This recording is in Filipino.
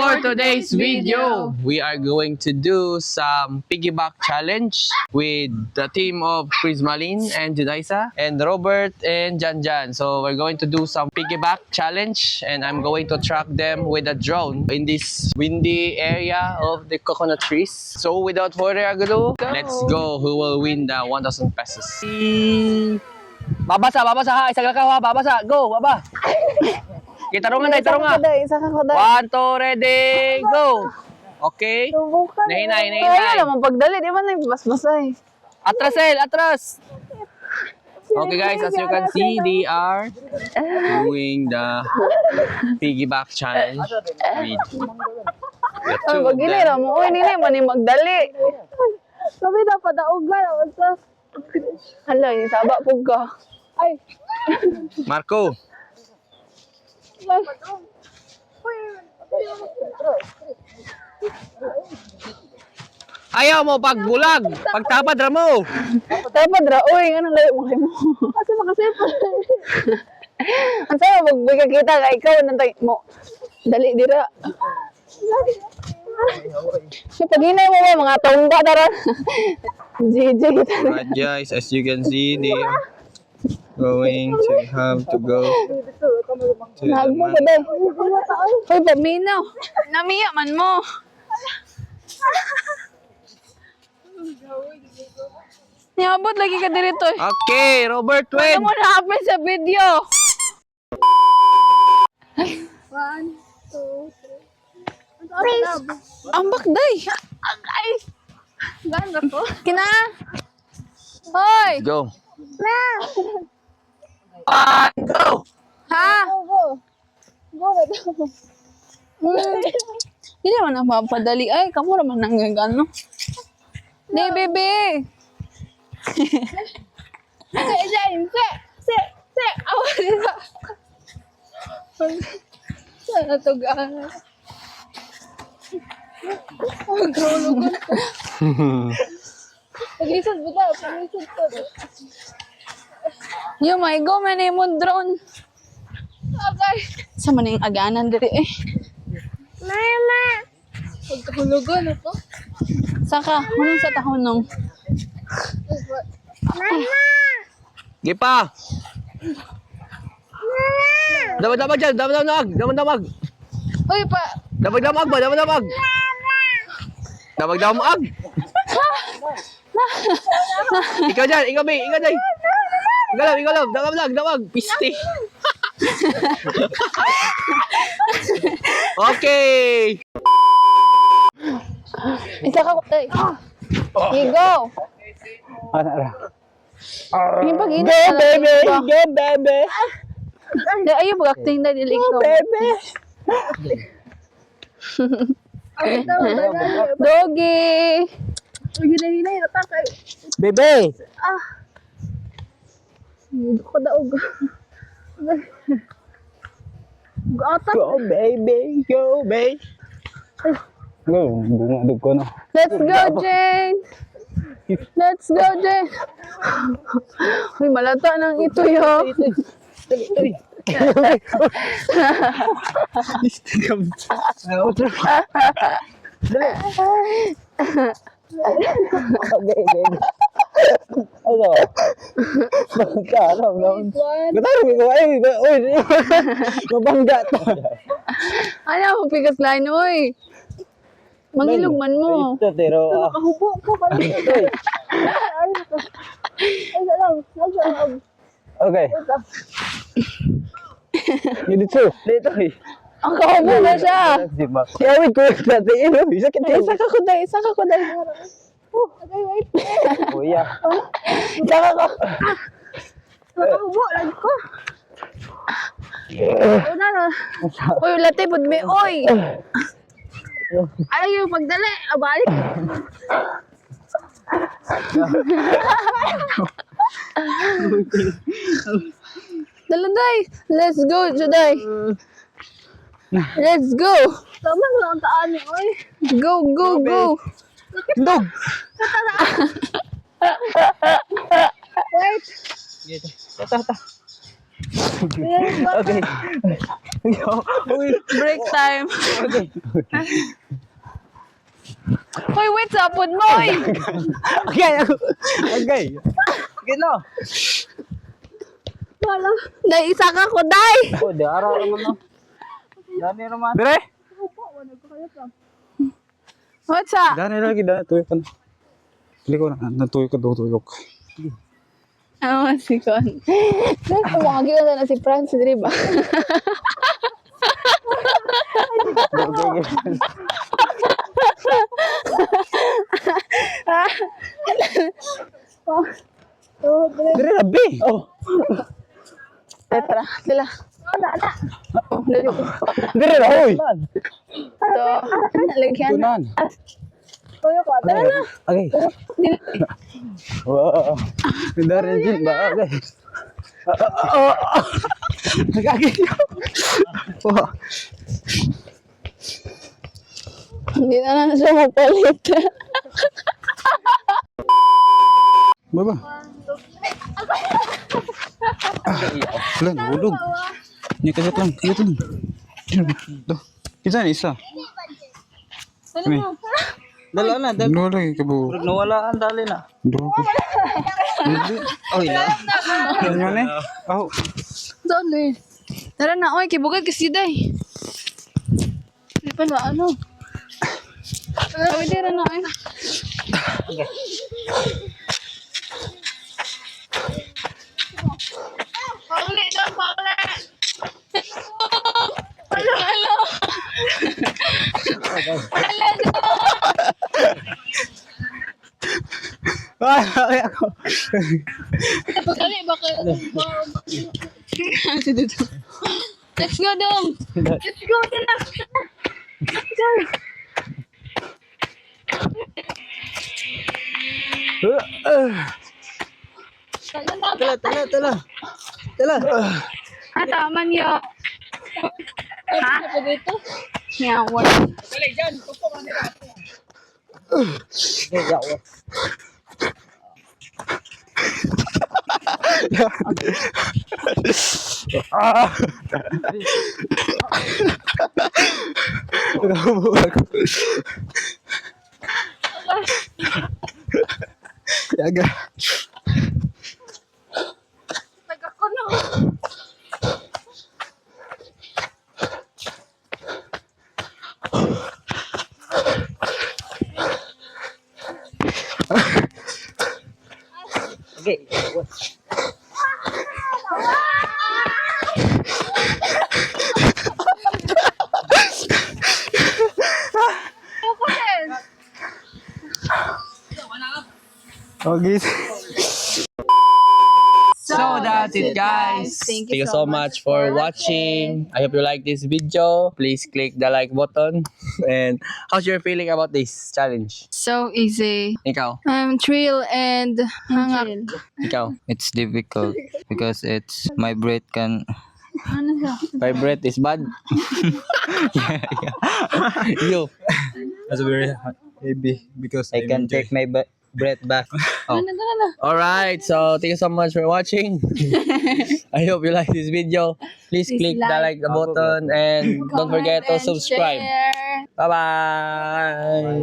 For today's video, we are going to do some piggyback challenge with the team of Chris Malin and Judaisa and Robert and Janjan. So we're going to do some piggyback challenge and I'm going to track them with a drone in this windy area of the coconut trees. So without further ado, let's go. Who will win the 1,000 pesos? Babasa ha. Isa ka ha. Babasa. Go, baba. Tarungan. Isa ka ko dai. 1, 2, ready, go! Okay? Nahinay. Ay, naman pagdali, di ba na basbasay? Atras! Okay guys, as you can see, they are doing the piggyback challenge with the two of Pag-gili them. mo, uy, nini, mani magdali. Sabi na, padaugan. Hala, yung saba po ka. Ay. Marco! Ayaw mo pagbulag! Pagtapad ra mo! Tapad ra, uy, anong layo mo kayo mo? Kasi makasipon. Ang sayo, magbigay kita ka ikaw, nantay mo. Dali, dira. So, pag hinay mo ba, mga tumba tara. JJ kita. Right guys, as you can see, they are going to have to go to the Nagmo ko dai. Uy, paminaw. Namiya man mo. Niabot lagi ka dito. Okay, Robert, Ano win! mo na-happen sa video? 1, 2, 3. Ambak day. Agay! Ganda ko. Kina. Hoy. Go! Na! Go! Ha? Go! Go na daw. Hindi naman ang mapadali. Ay, kamu naman nang gano. Di, bebe. Se! Awa nila. Sana to gana. Magkulugan ko. Pag-lisod mo daw. Pag-lisod ko. Yo, my go, man mo drone. Agay! Sa man yung aganan diri eh. Mama! Pagkahulugan ako. Saka, hunong sa tahunong. Mama! Gipa! Damag dyan! Damag! Uy, pa! Damag ba? Damag! Ikaw dyan! Ikaw dyan! Ikaw lang! Damag! Piste! Okay! Isa ka, ay. You go. Yung pag-init. Go, baby! Ayaw pag-acting na dili ko. Doggy. Hinay, natakay. Bebe! Hindi ko daog. Gata. Go, baby! Go, baby! Let's go, Jane. Let's go, Jane. Uy, malata nang ito yo. Ano, pigas line, uy. Mangilog man mo. Nakahubo ka pala. Ay, lang. Okay. Dito eh. Ang kahubo na siya. Yawid ko dati yun. Isa Isa ka kuday, isa ka kuday. Okay, wait. Kuya. Isa ka ko. Nakahubo lang ko. Una na. Uy, lati pud me, oy. Ayaw yung magdali. Abalik. Daladay. Let's go, Juday. Let's go. Tama lang ang taan niya, oy. Go. Dog! Wait. Tata. Okay. Break time. Hoy, wait sa apod mo, oy. Okay. Okay. Okay no. Wala. Dai, isa ka ko, dai. Oh, di araw naman no. Dani naman. Dire. What's up? Dani lagi dah tuyok kan. Bili ko na tuyok ka tuyok. Ano si Kon? Tumawagin ko na si Franz, di ba? Dire labi. Oh. Tara, sila. Oh, dali ko. Dire na hoy. Ito, nalagyan. Tunan. Kuya ko. Tara na. Okay. Wow. Dari jin ba? Okay. Nagagay. Wow. Hindi na siya mapalit. Baba. Lan, ulog. Ni kagat lang, kagat lang. Tuh. Kita ni isa. Ni. Dala na, Dua lagi ke bu. nawala ang dali na. Dua ko. Oh, ina. Ano ni? Oh. Doon eh. Tara na, oy, kibugad kasi day. Hindi pa na, ano? Oy, tara na, oy. Pakli, doon, pakli. Ano, ano? Wala doon. Ay, ako. Pakali, bakit? Kasi dito. Let's go, dong. Let's go, tara. Let's go. Tala. Tama niyo. Ha? Yeah, what? Jaga. Ako na. Okay. Okay. So that's it, guys. Thank you so much for watching. I hope you like this video. Please click the like button. And how's your feeling about this challenge? So easy. Ikaw. Thrill and hangak. Ikaw. It's difficult because it's my breath can My breath is bad. You. That's very heavy because I can take my breath back. Alright, so thank you so much for watching. I hope you like this video. Please click the like button and don't forget to subscribe. Bye bye.